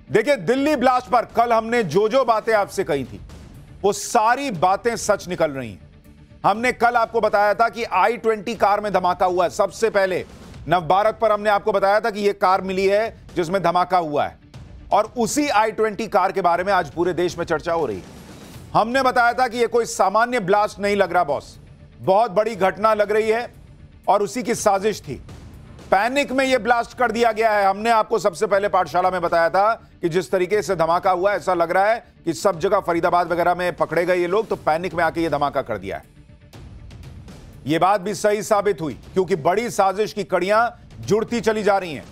देखिए, दिल्ली ब्लास्ट पर कल हमने जो बातें आपसे कही थी वो सारी बातें सच निकल रही हैं। हमने कल आपको बताया था कि i20 कार में धमाका हुआ है। सबसे पहले नवभारत पर हमने आपको बताया था कि यह कार मिली है जिसमें धमाका हुआ है, और उसी i20 कार के बारे में आज पूरे देश में चर्चा हो रही है। हमने बताया था कि यह कोई सामान्य ब्लास्ट नहीं लग रहा बॉस, बहुत बड़ी घटना लग रही है और उसी की साजिश थी। पैनिक में यह ब्लास्ट कर दिया गया है। हमने आपको सबसे पहले पाठशाला में बताया था कि जिस तरीके से धमाका हुआ, ऐसा लग रहा है कि सब जगह फरीदाबाद वगैरह में पकड़े गए ये लोग, तो पैनिक में आके ये धमाका कर दिया है। यह बात भी सही साबित हुई क्योंकि बड़ी साजिश की कड़ियां जुड़ती चली जा रही हैं।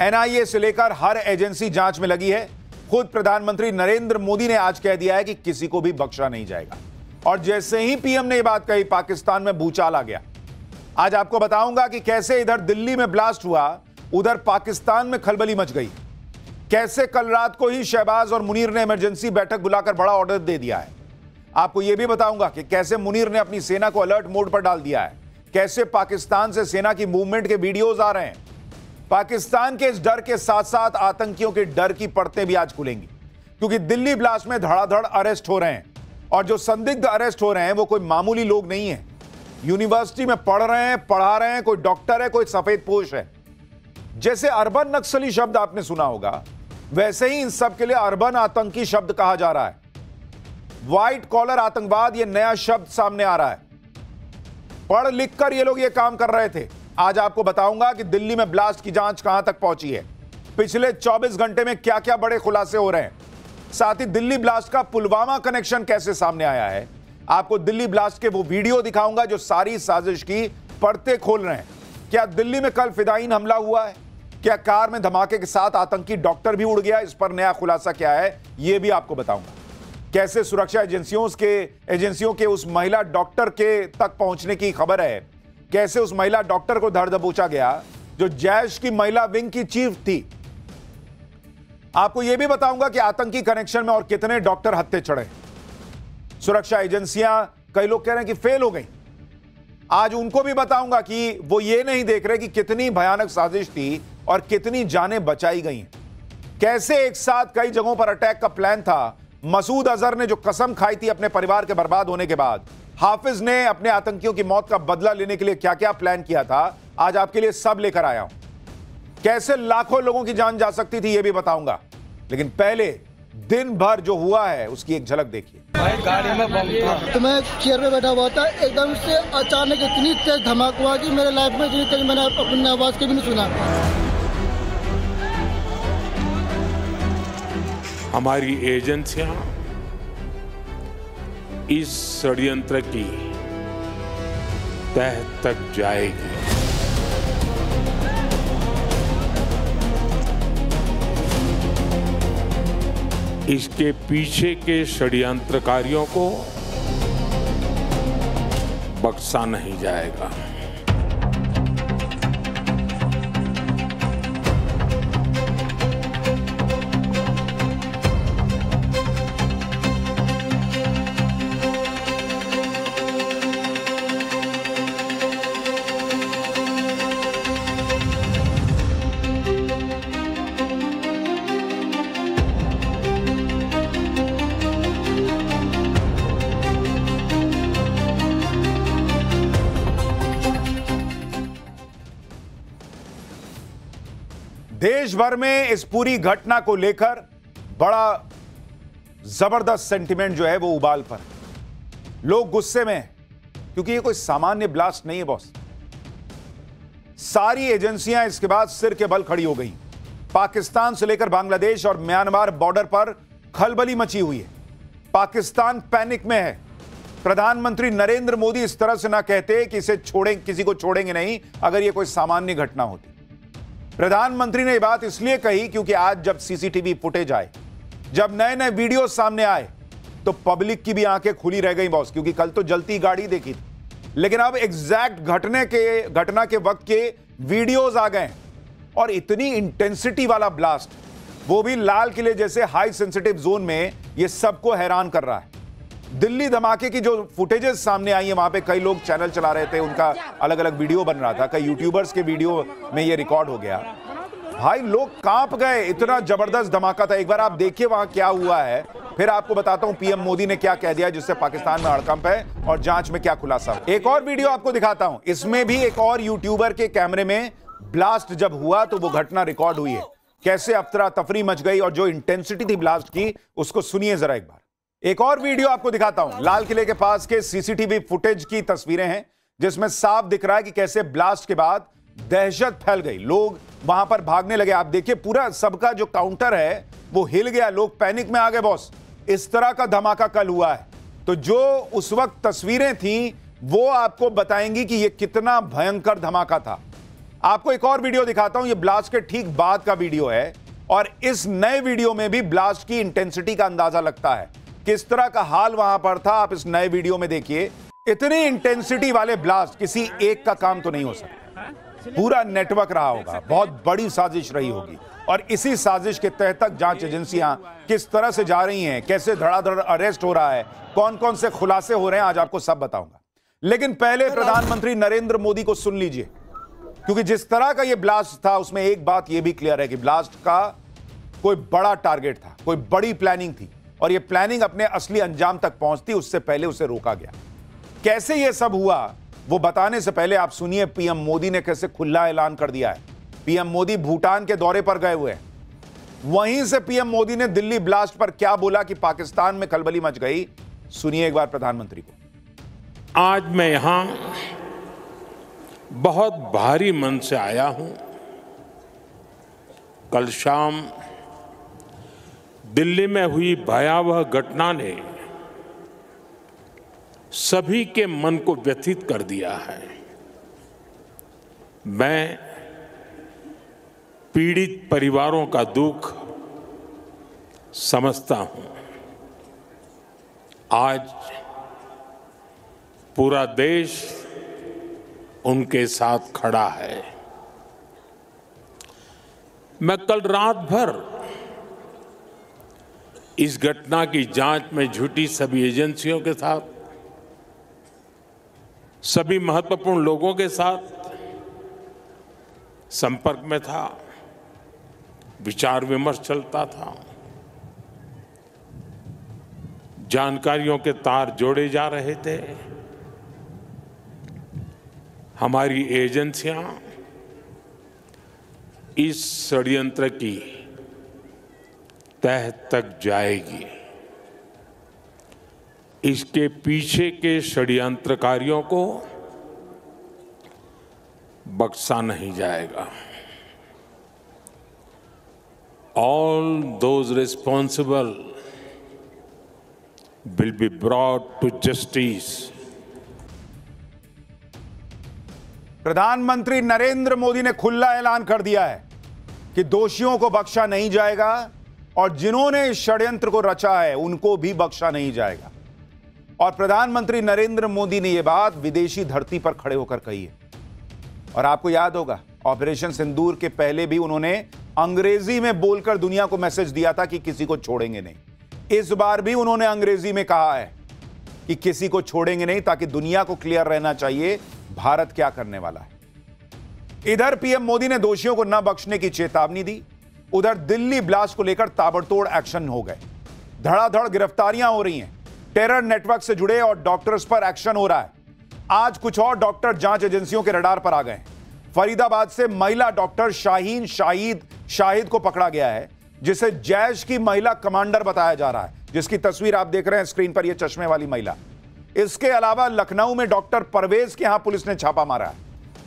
एनआईए से लेकर हर एजेंसी जांच में लगी है। खुद प्रधानमंत्री नरेंद्र मोदी ने आज कह दिया है कि किसी को भी बख्शा नहीं जाएगा। और जैसे ही पीएम ने यह बात कही, पाकिस्तान में भूचाल आ गया। आज आपको बताऊंगा कि कैसे इधर दिल्ली में ब्लास्ट हुआ, उधर पाकिस्तान में खलबली मच गई। कैसे कल रात को ही शहबाज और मुनीर ने इमरजेंसी बैठक बुलाकर बड़ा ऑर्डर दे दिया है। आपको यह भी बताऊंगा कि कैसे मुनीर ने अपनी सेना को अलर्ट मोड पर डाल दिया है। कैसे पाकिस्तान से सेना की मूवमेंट के वीडियोज आ रहे हैं। पाकिस्तान के इस डर के साथ साथ आतंकियों के डर की परतें भी आज खुलेंगी, क्योंकि दिल्ली ब्लास्ट में धड़ाधड़ अरेस्ट हो रहे हैं। और जो संदिग्ध अरेस्ट हो रहे हैं वो कोई मामूली लोग नहीं है। यूनिवर्सिटी में पढ़ रहे हैं, पढ़ा रहे हैं, कोई डॉक्टर है, कोई सफेदपोश है। जैसे अर्बन नक्सली शब्द आपने सुना होगा, वैसे ही इन सब के लिए अर्बन आतंकी शब्द कहा जा रहा है। व्हाइट कॉलर आतंकवाद, यह नया शब्द सामने आ रहा है। पढ़ लिख कर ये लोग ये काम कर रहे थे। आज आपको बताऊंगा कि दिल्ली में ब्लास्ट की जांच कहां तक पहुंची है, पिछले 24 घंटे में क्या क्या बड़े खुलासे हो रहे हैं। साथ ही दिल्ली ब्लास्ट का पुलवामा कनेक्शन कैसे सामने आया है। आपको दिल्ली ब्लास्ट के वो वीडियो दिखाऊंगा जो सारी साजिश की परतें खोल रहे हैं। क्या दिल्ली में कल फिदायीन हमला हुआ है? क्या कार में धमाके के साथ आतंकी डॉक्टर भी उड़ गया? इस पर नया खुलासा क्या है यह भी आपको बताऊंगा। कैसे सुरक्षा एजेंसियों के उस महिला डॉक्टर के तक पहुंचने की खबर है। कैसे उस महिला डॉक्टर को धर दबोचा गया जो जैश की महिला विंग की चीफ थी। आपको यह भी बताऊंगा कि आतंकी कनेक्शन में और कितने डॉक्टर हत्थे चढ़े। सुरक्षा एजेंसियां, कई लोग कह रहे हैं कि फेल हो गई। आज उनको भी बताऊंगा कि वो ये नहीं देख रहे कि कितनी भयानक साजिश थी और कितनी जानें बचाई गई। कैसे एक साथ कई जगहों पर अटैक का प्लान था। मसूद अजहर ने जो कसम खाई थी अपने परिवार के बर्बाद होने के बाद, हाफिज ने अपने आतंकियों की मौत का बदला लेने के लिए क्या क्या प्लान किया था, आज आपके लिए सब लेकर आया हूं। कैसे लाखों लोगों की जान जा सकती थी यह भी बताऊंगा। लेकिन पहले दिन भर जो हुआ है उसकी एक झलक देखिए। भाई गाड़ी में बम था, तो मैं चेयर पे बैठा हुआ था, एकदम से अचानक इतनी तेज धमाका हुआ कि मेरे लाइफ में इतनी तेज मैंने अपनी आवाज कभी नहीं सुना। हमारी एजेंसियां इस षड्यंत्र की तह तक जाएगी। इसके पीछे के षड्यंत्रकारियों को बख्शा नहीं जाएगा। देश भर में इस पूरी घटना को लेकर बड़ा जबरदस्त सेंटिमेंट जो है वो उबाल पर। लोग गुस्से में हैं क्योंकि ये कोई सामान्य ब्लास्ट नहीं है बॉस। सारी एजेंसियां इसके बाद सिर के बल खड़ी हो गई। पाकिस्तान से लेकर बांग्लादेश और म्यांमार बॉर्डर पर खलबली मची हुई है। पाकिस्तान पैनिक में है। प्रधानमंत्री नरेंद्र मोदी इस तरह से ना कहते कि किसी को छोड़ेंगे नहीं अगर ये कोई सामान्य घटना होती। प्रधानमंत्री ने यह बात इसलिए कही क्योंकि आज जब सीसीटीवी फुटेज आए, जब नए नए वीडियो सामने आए, तो पब्लिक की भी आंखें खुली रह गई बॉस, क्योंकि कल तो जलती गाड़ी देखी थी, लेकिन अब एग्जैक्ट घटना के वक्त के वीडियोस आ गए। और इतनी इंटेंसिटी वाला ब्लास्ट, वो भी लाल किले जैसे हाई सेंसिटिव जोन में, यह सबको हैरान कर रहा है। दिल्ली धमाके की जो फुटेजेस सामने आई है, वहां पे कई लोग चैनल चला रहे थे, उनका अलग अलग वीडियो बन रहा था, कई यूट्यूबर्स के वीडियो में ये रिकॉर्ड हो गया। भाई लोग कांप गए, इतना जबरदस्त धमाका था। एक बार आप देखिए वहां क्या हुआ है, फिर आपको बताता हूं पीएम मोदी ने क्या कह दिया जिससे पाकिस्तान में हड़कंप है और जांच में क्या खुलासा। एक और वीडियो आपको दिखाता हूं, इसमें भी एक और यूट्यूबर के कैमरे में ब्लास्ट जब हुआ तो वो घटना रिकॉर्ड हुई है, कैसे अफरा तफरी मच गई और जो इंटेंसिटी थी ब्लास्ट की उसको सुनिए जरा एक बार। एक और वीडियो आपको दिखाता हूं, लाल किले के पास के सीसीटीवी फुटेज की तस्वीरें हैं जिसमें साफ दिख रहा है कि कैसे ब्लास्ट के बाद दहशत फैल गई, लोग वहां पर भागने लगे। आप देखिए पूरा सबका जो काउंटर है वो हिल गया, लोग पैनिक में आ गए बॉस। इस तरह का धमाका कल हुआ है। तो जो उस वक्त तस्वीरें थी वो आपको बताएंगी कि यह कितना भयंकर धमाका था। आपको एक और वीडियो दिखाता हूं, यह ब्लास्ट के ठीक बाद का वीडियो है और इस नए वीडियो में भी ब्लास्ट की इंटेंसिटी का अंदाजा लगता है, किस तरह का हाल वहां पर था। आप इस नए वीडियो में देखिए, इतनी इंटेंसिटी वाले ब्लास्ट किसी एक का काम तो नहीं हो सकता, पूरा नेटवर्क रहा होगा, बहुत बड़ी साजिश रही होगी। और इसी साजिश के तहत तक जांच एजेंसियां किस तरह से जा रही हैं, कैसे धड़ाधड़ अरेस्ट हो रहा है, कौन कौन से खुलासे हो रहे हैं, आज आपको सब बताऊंगा। लेकिन पहले प्रधानमंत्री नरेंद्र मोदी को सुन लीजिए, क्योंकि जिस तरह का यह ब्लास्ट था उसमें एक बात यह भी क्लियर है कि ब्लास्ट का कोई बड़ा टारगेट था, कोई बड़ी प्लानिंग थी और यह प्लानिंग अपने असली अंजाम तक पहुंचती उससे पहले उसे रोका गया। कैसे यह सब हुआ वो बताने से पहले आप सुनिए पीएम मोदी ने कैसे खुला ऐलान कर दिया है। पीएम मोदी भूटान के दौरे पर गए हुए हैं, वहीं से पीएम मोदी ने दिल्ली ब्लास्ट पर क्या बोला कि पाकिस्तान में खलबली मच गई। सुनिए एक बार प्रधानमंत्री को। आज मैं यहां बहुत भारी मन से आया हूं। कल शाम दिल्ली में हुई भयावह घटना ने सभी के मन को व्यथित कर दिया है। मैं पीड़ित परिवारों का दुख समझता हूं। आज पूरा देश उनके साथ खड़ा है। मैं कल रात भर इस घटना की जांच में जुटी सभी एजेंसियों के साथ, सभी महत्वपूर्ण लोगों के साथ संपर्क में था, विचार विमर्श चलता था, जानकारियों के तार जोड़े जा रहे थे। हमारी एजेंसियां इस षड्यंत्र की तह तक जाएगी। इसके पीछे के षड्यंत्रकारियों को बख्शा नहीं जाएगा। All those responsible will be brought to justice. प्रधानमंत्री नरेंद्र मोदी ने खुला ऐलान कर दिया है कि दोषियों को बख्शा नहीं जाएगा और जिन्होंने इस षड्यंत्र को रचा है उनको भी बख्शा नहीं जाएगा। और प्रधानमंत्री नरेंद्र मोदी ने यह बात विदेशी धरती पर खड़े होकर कही है। और आपको याद होगा ऑपरेशन सिंदूर के पहले भी उन्होंने अंग्रेजी में बोलकर दुनिया को मैसेज दिया था कि किसी को छोड़ेंगे नहीं। इस बार भी उन्होंने अंग्रेजी में कहा है कि किसी को छोड़ेंगे नहीं, ताकि दुनिया को क्लियर रहना चाहिए भारत क्या करने वाला है। इधर पीएम मोदी ने दोषियों को न बख्शने की चेतावनी दी, उधर दिल्ली ब्लास्ट को लेकर ताबड़तोड़ एक्शन हो गए। धड़ाधड़ गिरफ्तारियां हो रही हैं, टेरर नेटवर्क से जुड़े और डॉक्टर्स पर एक्शन हो रहा है। आज कुछ और डॉक्टर जांच एजेंसियों के रडार पर आ गए। फरीदाबाद से महिला डॉक्टर शाहीन शाहिद को पकड़ा गया है, जिसे जैश की महिला कमांडर बताया जा रहा है, जिसकी तस्वीर आप देख रहे हैं स्क्रीन पर, यह चश्मे वाली महिला। इसके अलावा लखनऊ में डॉक्टर परवेज के यहां पुलिस ने छापा मारा है।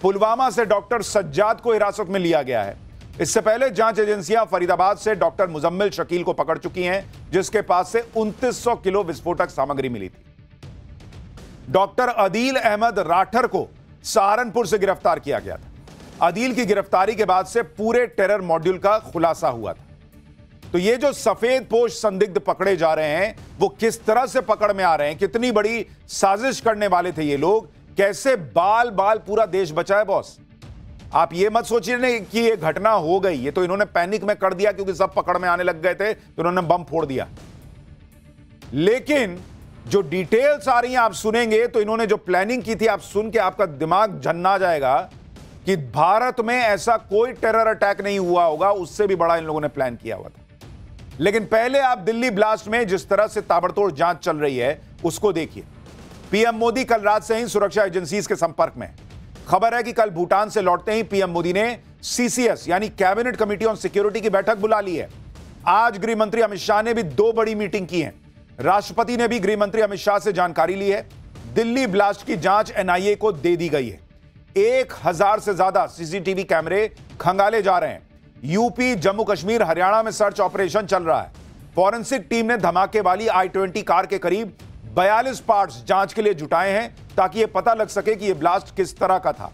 पुलवामा से डॉक्टर सज्जाद को हिरासत में लिया गया है। इससे पहले जांच एजेंसियां फरीदाबाद से डॉक्टर मुजम्मिल शकील को पकड़ चुकी हैं, जिसके पास से 2900 किलो विस्फोटक सामग्री मिली थी। डॉक्टर अदील अहमद राठर को सहारनपुर से गिरफ्तार किया गया था। अदील की गिरफ्तारी के बाद से पूरे टेरर मॉड्यूल का खुलासा हुआ था। तो ये जो सफेद पोश संदिग्ध पकड़े जा रहे हैं वो किस तरह से पकड़ में आ रहे हैं, कितनी बड़ी साजिश करने वाले थे ये लोग, कैसे बाल बाल पूरा देश बचा है बॉस। आप ये मत सोचिए कि ये घटना हो गई, ये तो इन्होंने पैनिक में कर दिया क्योंकि सब पकड़ में आने लग गए थे तो इन्होंने बम फोड़ दिया। लेकिन जो डिटेल्स आ रही हैं आप सुनेंगे तो इन्होंने जो प्लानिंग की थी आप सुन के आपका दिमाग झन्ना जाएगा कि भारत में ऐसा कोई टेरर अटैक नहीं हुआ होगा, उससे भी बड़ा इन लोगों ने प्लान किया हुआ था। लेकिन पहले आप दिल्ली ब्लास्ट में जिस तरह से ताबड़तोड़ जांच चल रही है उसको देखिए। पीएम मोदी कल रात से ही सुरक्षा एजेंसीज के संपर्क में। खबर है कि कल भूटान से लौटते ही पीएम मोदी ने सीसीएस यानी कैबिनेट कमेटी ऑन सिक्योरिटी की बैठक बुला ली है। आज गृह मंत्री अमित शाह ने भी 2 बड़ी मीटिंग की है। राष्ट्रपति ने भी गृह मंत्री अमित शाह से जानकारी ली है। दिल्ली ब्लास्ट की जांच एनआईए को दे दी गई है। 1000 से ज्यादा सीसीटीवी कैमरे खंगाले जा रहे हैं। यूपी, जम्मू कश्मीर, हरियाणा में सर्च ऑपरेशन चल रहा है। फॉरेंसिक टीम ने धमाके वाली i20 कार के करीब 42 पार्ट्स जांच के लिए जुटाए हैं ताकि यह पता लग सके कि यह ब्लास्ट किस तरह का था।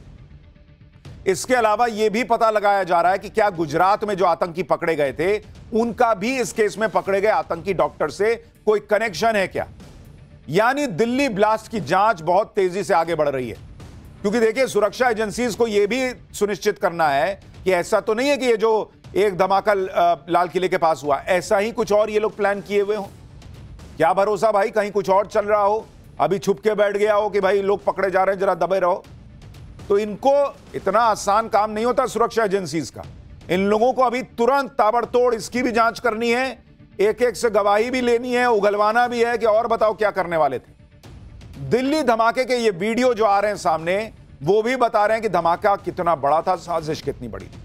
इसके अलावा यह भी पता लगाया जा रहा है कि क्या गुजरात में जो आतंकी पकड़े गए थे उनका भी इस केस में पकड़े गए आतंकी डॉक्टर से कोई कनेक्शन है क्या। यानी दिल्ली ब्लास्ट की जांच बहुत तेजी से आगे बढ़ रही है, क्योंकि देखिए सुरक्षा एजेंसीज को यह भी सुनिश्चित करना है कि ऐसा तो नहीं है कि ये जो एक धमाका लाल किले के पास हुआ ऐसा ही कुछ और ये लोग प्लान किए हुए हो। क्या भरोसा भाई, कहीं कुछ और चल रहा हो, अभी छुप के बैठ गया हो कि भाई लोग पकड़े जा रहे हैं जरा दबे रहो। तो इनको इतना आसान काम नहीं होता सुरक्षा एजेंसीज का। इन लोगों को अभी तुरंत ताबड़तोड़ इसकी भी जांच करनी है, एक एक से गवाही भी लेनी है, उगलवाना भी है कि और बताओ क्या करने वाले थे। दिल्ली धमाके के ये वीडियो जो आ रहे हैं सामने वो भी बता रहे हैं कि धमाका कितना बड़ा था, साजिश कितनी बड़ी थी।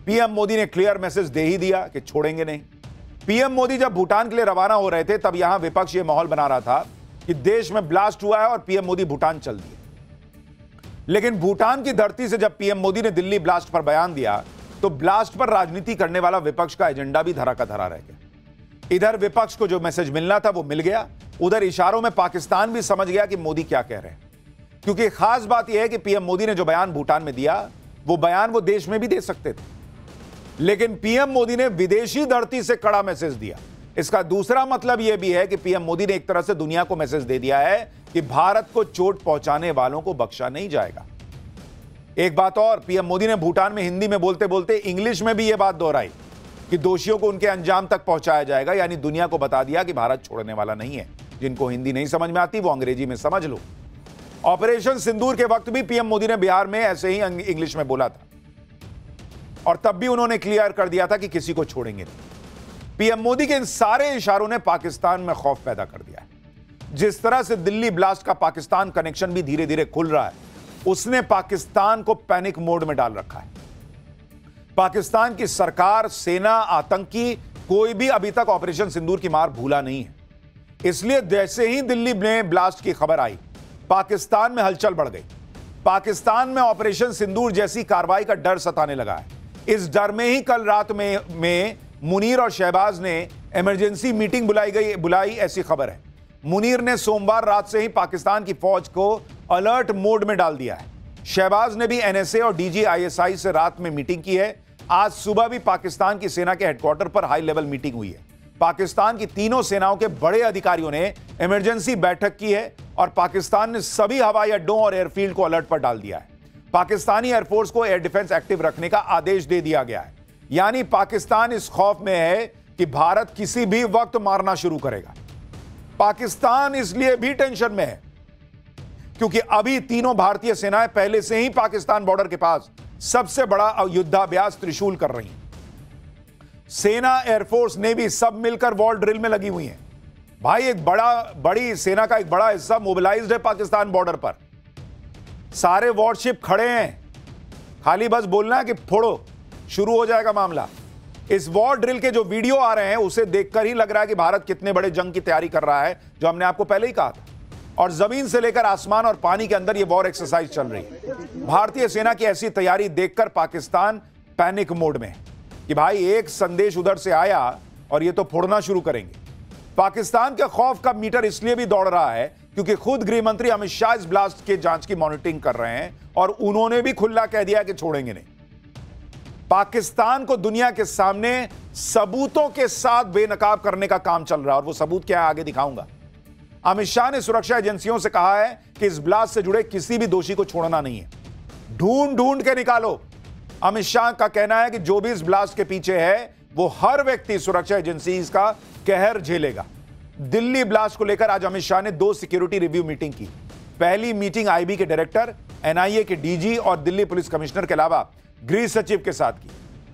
पीएम मोदी ने क्लियर मैसेज दे ही दिया कि छोड़ेंगे नहीं। पीएम मोदी जब भूटान के लिए रवाना हो रहे थे तब यहां विपक्ष ये माहौल बना रहा था कि देश में ब्लास्ट हुआ है और पीएम मोदी भूटान चल दिए। लेकिन भूटान की धरती से जब पीएम मोदी ने दिल्ली ब्लास्ट पर बयान दिया तो ब्लास्ट पर राजनीति करने वाला विपक्ष का एजेंडा भी धरा का धरा रह गया। इधर विपक्ष को जो मैसेज मिलना था वो मिल गया, उधर इशारों में पाकिस्तान भी समझ गया कि मोदी क्या कह रहे हैं। क्योंकि खास बात यह है कि पीएम मोदी ने जो बयान भूटान में दिया वो बयान वो देश में भी दे सकते थे, लेकिन पीएम मोदी ने विदेशी धरती से कड़ा मैसेज दिया। इसका दूसरा मतलब यह भी है कि पीएम मोदी ने एक तरह से दुनिया को मैसेज दे दिया है कि भारत को चोट पहुंचाने वालों को बख्शा नहीं जाएगा। एक बात और, पीएम मोदी ने भूटान में हिंदी में बोलते बोलते इंग्लिश में भी यह बात दोहराई कि दोषियों को उनके अंजाम तक पहुंचाया जाएगा। यानी दुनिया को बता दिया कि भारत छोड़ने वाला नहीं है। जिनको हिंदी नहीं समझ में आती वो अंग्रेजी में समझ लो। ऑपरेशन सिंदूर के वक्त भी पीएम मोदी ने बिहार में ऐसे ही इंग्लिश में बोला था और तब भी उन्होंने क्लियर कर दिया था कि किसी को छोड़ेंगे नहीं। पीएम मोदी के इन सारे इशारों ने पाकिस्तान में खौफ पैदा कर दिया है। जिस तरह से दिल्ली ब्लास्ट का पाकिस्तान कनेक्शन भी धीरे धीरे खुल रहा है, उसने पाकिस्तान को पैनिक मोड में डाल रखा है। पाकिस्तान की सरकार, सेना, आतंकी कोई भी अभी तक ऑपरेशन सिंदूर की मार भूला नहीं है। इसलिए जैसे ही दिल्ली में ब्लास्ट की खबर आई पाकिस्तान में हलचल बढ़ गई। पाकिस्तान में ऑपरेशन सिंदूर जैसी कार्रवाई का डर सताने लगा है। इस डर में ही कल रात में मुनीर और शहबाज ने इमरजेंसी मीटिंग बुलाई ऐसी खबर है। मुनीर ने सोमवार रात से ही पाकिस्तान की फौज को अलर्ट मोड में डाल दिया है। शहबाज ने भी एनएसए और डीजीआईएसआई से रात में मीटिंग की है। आज सुबह भी पाकिस्तान की सेना के हेडक्वार्टर पर हाई लेवल मीटिंग हुई है। पाकिस्तान की तीनों सेनाओं के बड़े अधिकारियों ने इमरजेंसी बैठक की है और पाकिस्तान ने सभी हवाई अड्डों और एयरफील्ड को अलर्ट पर डाल दिया है। पाकिस्तानी एयरफोर्स को एयर डिफेंस एक्टिव रखने का आदेश दे दिया गया है। यानी पाकिस्तान इस खौफ में है कि भारत किसी भी वक्त मारना शुरू करेगा। पाकिस्तान इसलिए भी टेंशन में है क्योंकि अभी तीनों भारतीय सेनाएं पहले से ही पाकिस्तान बॉर्डर के पास सबसे बड़ा युद्धाभ्यास त्रिशूल कर रही हैं। सेना, एयरफोर्स, नेवी सब मिलकर वॉर ड्रिल में लगी हुई हैं। भाई एक बड़ी सेना का एक बड़ा हिस्सा मोबिलाइज्ड है पाकिस्तान बॉर्डर पर। सारे वॉरशिप खड़े हैं, खाली बस बोलना है कि फोड़ो, शुरू हो जाएगा मामला। इस वॉर ड्रिल के जो वीडियो आ रहे हैं उसे देखकर ही लग रहा है कि भारत कितने बड़े जंग की तैयारी कर रहा है, जो हमने आपको पहले ही कहा था। और जमीन से लेकर आसमान और पानी के अंदर यह वॉर एक्सरसाइज चल रही है। भारतीय सेना की ऐसी तैयारी देखकर पाकिस्तान पैनिक मोड में है कि भाई एक संदेश उधर से आया और ये तो फोड़ना शुरू करेंगे। पाकिस्तान के खौफ का मीटर इसलिए भी दौड़ रहा है क्योंकि खुद गृह मंत्री अमित शाह इस ब्लास्ट के जांच की मॉनिटरिंग कर रहे हैं और उन्होंने भी खुला कह दिया कि छोड़ेंगे नहीं। पाकिस्तान को दुनिया के सामने सबूतों के साथ बेनकाब करने का काम चल रहा है और वो सबूत क्या है आगे दिखाऊंगा। अमित शाह ने सुरक्षा एजेंसियों से कहा है कि इस ब्लास्ट से जुड़े किसी भी दोषी को छोड़ना नहीं है, ढूंढ ढूंढ के निकालो। अमित शाह का कहना है कि जो भी इस ब्लास्ट के पीछे है वो हर व्यक्ति सुरक्षा एजेंसीज का कहर झेलेगा। दिल्ली ब्लास्ट को लेकर आज अमित शाह ने 2 सिक्योरिटी रिव्यू मीटिंग की। पहली मीटिंग आईबी के डायरेक्टर एनआईए के डीजी और दिल्ली पुलिस कमिश्नर के अलावा गृह सचिव के साथ की।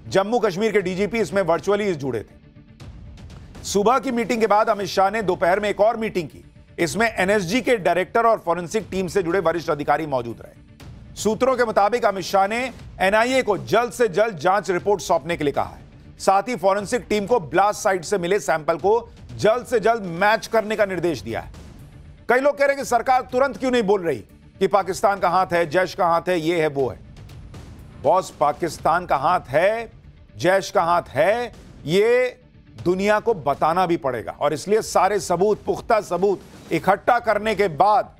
जम्मू कश्मीर के डीजीपी इसमें वर्चुअली जुड़े थे। सुबह की मीटिंग के बाद अमित शाह ने दोपहर में एक और मीटिंग की। इसमें एनएसजी के डायरेक्टर और फॉरेंसिक टीम से जुड़े वरिष्ठ अधिकारी मौजूद रहे। सूत्रों के मुताबिक अमित शाह ने एनआईए को जल्द से जल्द जांच रिपोर्ट सौंपने के लिए कहा है। साथ ही फॉरेंसिक टीम को ब्लास्ट साइट से मिले सैंपल को जल्द से जल्द मैच करने का निर्देश दिया है। कई लोग कह रहे हैं कि सरकार तुरंत क्यों नहीं बोल रही कि पाकिस्तान का हाथ है, जैश का हाथ है, ये है वो है। बॉस, पाकिस्तान का हाथ है, जैश का हाथ है, ये दुनिया को बताना भी पड़ेगा और इसलिए सारे सबूत, पुख्ता सबूत इकट्ठा करने के बाद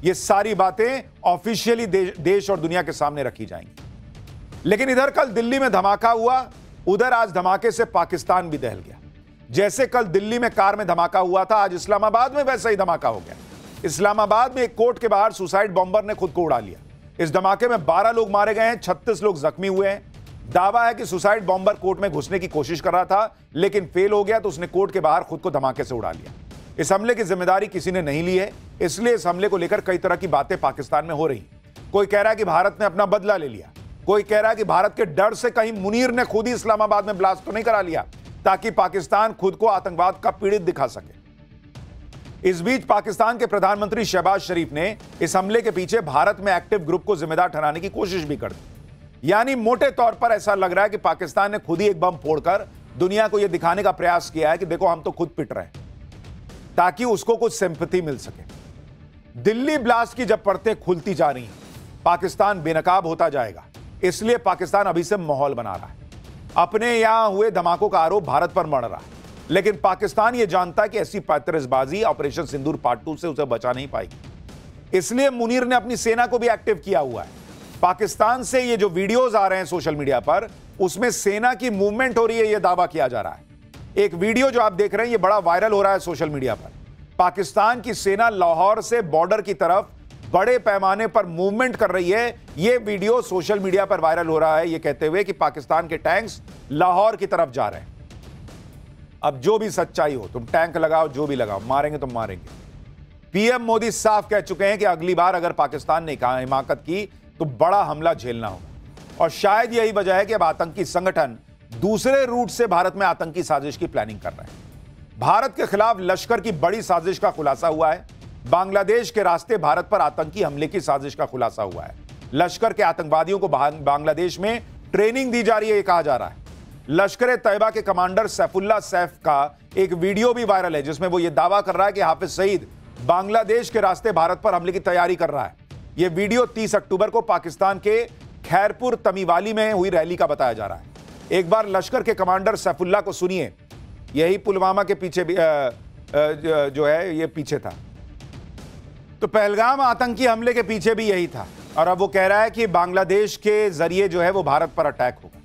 ये सारी बातें ऑफिशियली देश और दुनिया के सामने रखी जाएंगी। लेकिन इधर कल दिल्ली में धमाका हुआ, उधर आज धमाके से पाकिस्तान भी दहल गया। जैसे कल दिल्ली में कार में धमाका हुआ था, आज इस्लामाबाद में वैसा ही धमाका हो गया। इस्लामाबाद में एक कोर्ट के बाहर सुसाइड बॉम्बर ने खुद को उड़ा लिया। इस धमाके में 12 लोग मारे गए हैं, 36 लोग जख्मी हुए हैं। दावा है कि सुसाइड बॉम्बर कोर्ट में घुसने की कोशिश कर रहा था, लेकिन फेल हो गया तो उसने कोर्ट के बाहर खुद को धमाके से उड़ा लिया। इस हमले की जिम्मेदारी किसी ने नहीं ली है, इसलिए इस हमले को लेकर कई तरह की बातें पाकिस्तान में हो रही। कोई कह रहा है कि भारत ने अपना बदला ले लिया, कोई कह रहा है कि भारत के डर से कहीं मुनीर ने खुद ही इस्लामाबाद में ब्लास्ट तो नहीं करा लिया ताकि पाकिस्तान खुद को आतंकवाद का पीड़ित दिखा सके। इस बीच पाकिस्तान के प्रधानमंत्री शहबाज शरीफ ने इस हमले के पीछे भारत में एक्टिव ग्रुप को जिम्मेदार ठहराने की कोशिश भी कर दी। यानी मोटे तौर पर ऐसा लग रहा है कि पाकिस्तान ने खुद ही एक बम फोड़कर दुनिया को यह दिखाने का प्रयास किया है कि देखो हम तो खुद पिट रहे हैं, ताकि उसको कुछ सिंपैथी मिल सके। दिल्ली ब्लास्ट की जब परतें खुलती जा रही हैं, पाकिस्तान बेनकाब होता जाएगा, इसलिए पाकिस्तान अभी से माहौल बना रहा है। अपने यहां हुए धमाकों का आरोप भारत पर मढ़ रहा है, लेकिन पाकिस्तान यह जानता है कि ऐसी पैंतरेबाजी ऑपरेशन सिंदूर पार्ट 2 से उसे बचा नहीं पाएगी। इसलिए मुनीर ने अपनी सेना को भी एक्टिव किया हुआ है। पाकिस्तान से ये जो वीडियोस आ रहे हैं सोशल मीडिया पर, उसमें सेना की मूवमेंट हो रही है, यह दावा किया जा रहा है। एक वीडियो जो आप देख रहे हैं, यह बड़ा वायरल हो रहा है सोशल मीडिया पर। पाकिस्तान की सेना लाहौर से बॉर्डर की तरफ बड़े पैमाने पर मूवमेंट कर रही है। यह वीडियो सोशल मीडिया पर वायरल हो रहा है, यह कहते हुए कि पाकिस्तान के टैंक्स लाहौर की तरफ जा रहे हैं। अब जो भी सच्चाई हो, तुम टैंक लगाओ, जो भी लगाओ, मारेंगे तो मारेंगे। पीएम मोदी साफ कह चुके हैं कि अगली बार अगर पाकिस्तान ने हिमाकत की तो बड़ा हमला झेलना होगा। और शायद यही वजह है कि अब आतंकी संगठन दूसरे रूट से भारत में आतंकी साजिश की प्लानिंग कर रहे हैं। भारत के खिलाफ लश्कर की बड़ी साजिश का खुलासा हुआ है। बांग्लादेश के रास्ते भारत पर आतंकी हमले की साजिश का खुलासा हुआ है। लश्कर के आतंकवादियों को बांग्लादेश में ट्रेनिंग दी जा रही है, यह कहा जा रहा है। लश्कर ए तैयबा के कमांडर सैफुल्लाह सैफ का एक वीडियो भी वायरल है, जिसमें वो ये दावा कर रहा है कि हाफिज सईद बांग्लादेश के रास्ते भारत पर हमले की तैयारी कर रहा है। यह वीडियो 30 अक्टूबर को पाकिस्तान के खैरपुर तमीवाली में हुई रैली का बताया जा रहा है। एक बार लश्कर के कमांडर सैफुल्लाह को सुनिए। यही पुलवामा के पीछे भी जो है ये पीछे था, तो पहलगाम आतंकी हमले के पीछे भी यही था। और अब वो कह रहा है कि बांग्लादेश के जरिए जो है वो भारत पर अटैक होगा।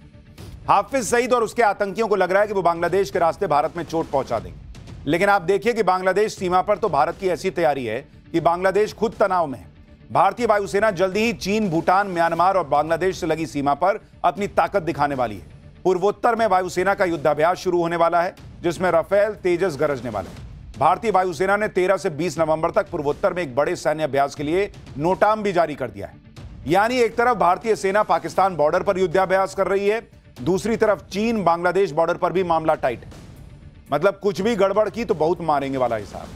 हाफिज सईद और उसके आतंकियों को लग रहा है कि वो बांग्लादेश के रास्ते भारत में चोट पहुंचा देंगे। लेकिन आप देखिए कि बांग्लादेश सीमा पर तो भारत की ऐसी तैयारी है कि बांग्लादेश खुद तनाव में है। भारतीय वायुसेना जल्दी ही चीन, भूटान, म्यांमार और बांग्लादेश से लगी सीमा पर अपनी ताकत दिखाने वाली है। पूर्वोत्तर में वायुसेना का युद्धाभ्यास शुरू होने वाला है, जिसमें राफेल, तेजस गरजने वाले हैं। भारतीय वायुसेना ने 13 से 20 नवंबर तक पूर्वोत्तर में एक बड़े सैन्य अभ्यास के लिए नोटाम भी जारी कर दिया है। यानी एक तरफ भारतीय सेना पाकिस्तान बॉर्डर पर युद्धाभ्यास कर रही है, दूसरी तरफ चीन बांग्लादेश बॉर्डर पर भी मामला टाइट है। मतलब कुछ भी गड़बड़ की तो बहुत मारेंगे वाला हिसाब।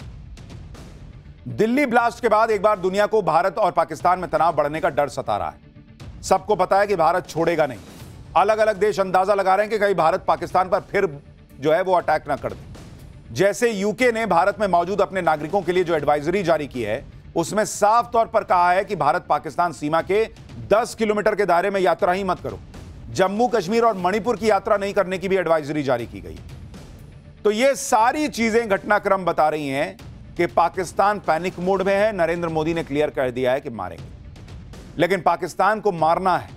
दिल्ली ब्लास्ट के बाद एक बार दुनिया को भारत और पाकिस्तान में तनाव बढ़ने का डर सता रहा है। सबको पता है कि भारत छोड़ेगा नहीं। अलग अलग देश अंदाजा लगा रहे हैं कि कहीं भारत पाकिस्तान पर फिर जो है वो अटैक ना कर दे। जैसे यूके ने भारत में मौजूद अपने नागरिकों के लिए जो एडवाइजरी जारी की है, उसमें साफ तौर पर कहा है कि भारत पाकिस्तान सीमा के 10 किलोमीटर के दायरे में यात्रा ही मत करो। जम्मू कश्मीर और मणिपुर की यात्रा नहीं करने की भी एडवाइजरी जारी की गई। तो ये सारी चीजें घटनाक्रम बता रही हैं कि पाकिस्तान पैनिक मोड में है। नरेंद्र मोदी ने क्लियर कर दिया है कि मारेंगे, लेकिन पाकिस्तान को मारना है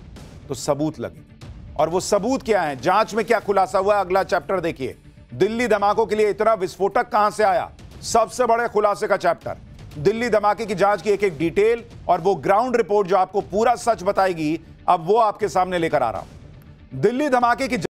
तो सबूत लगेंगे। और वो सबूत क्या है, जांच में क्या खुलासा हुआ, अगला चैप्टर देखिए। दिल्ली धमाकों के लिए इतना विस्फोटक कहां से आया, सबसे बड़े खुलासे का चैप्टर। दिल्ली धमाके की जांच की एक एक डिटेल और वो ग्राउंड रिपोर्ट जो आपको पूरा सच बताएगी, अब वो आपके सामने लेकर आ रहा हूं। दिल्ली धमाके की